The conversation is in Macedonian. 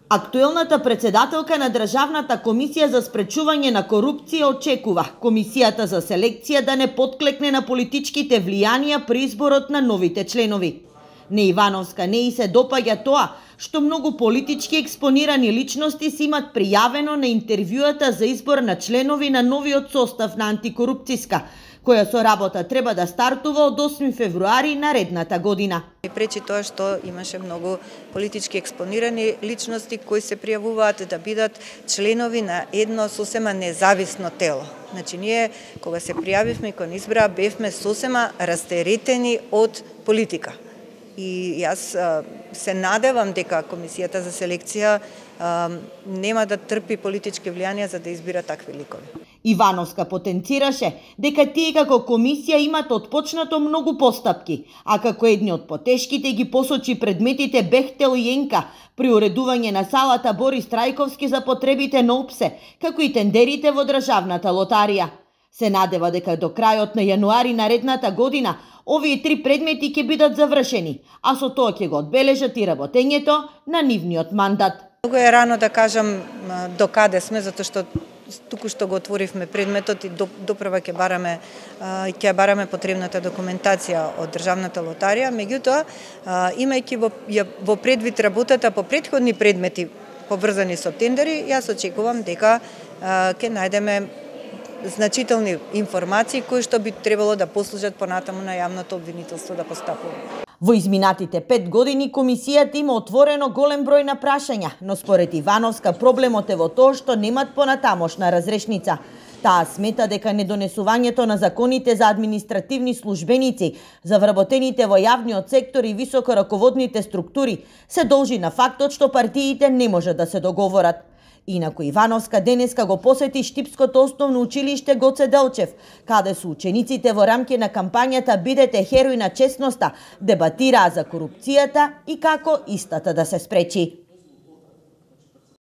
Актуелната председателка на Државната комисија за спречување на корупција очекува комисијата за селекција да не потклекне на политичките влијанија при изборот на новите членови. Не Ивановска не и се допаѓа тоа што многу политички експонирани личности си имат пријавено на интервјуата за избор на членови на новиот состав на антикорупцијска, која со работа треба да стартува од 8 февруари наредната година. Пречи тоа што имаше многу политички експонирани личности кои се пријавуваат да бидат членови на едно сосема независно тело. Значи ние кога се пријавивме и кога ни избраа бевме сосема растеретени од политика. И јас се надевам дека комисијата за селекција нема да трпи политички влијанија за да избира такви ликови. Ивановска потенцираше дека тие како комисија имат отпочнато многу постапки, а како едни од потешките ги посочи предметите Бехтел и Енка при уредување на салата Борис Трајковски за потребите на УПСЕ, како и тендерите во Државната лотарија. Се надева дека до крајот на јануари наредната година овие три предмети ќе бидат завршени, а со тоа ќе го одбележат и работењето на нивниот мандат. Многу е рано да кажам до каде сме, затоа што туку што го отворивме предметот и допрва ќе бараме потребната документација од Државната лотарија, меѓутоа имајќи во предвид работата по претходни предмети поврзани со тендери, јас очекувам дека ќе најдеме значителни информации кои што би требало да послужат понатаму на јавното обвинителство да постапува. Во изминатите 5 години комисијата има отворено голем број на прашања, но според Ивановска проблемот е во тоа што немат понатамошна разрешница. Таа смета дека недонесувањето на законите за административни службеници, за вработените во јавниот сектор и високо раководните структури се должи на фактот што партиите не може да се договорат. Инаку Ивановска денеска го посети Штипското основно училиште Гоце Делчев, каде со учениците во рамки на кампањата Бидете херој на честноста дебатираа за корупцијата и како истата да се спречи.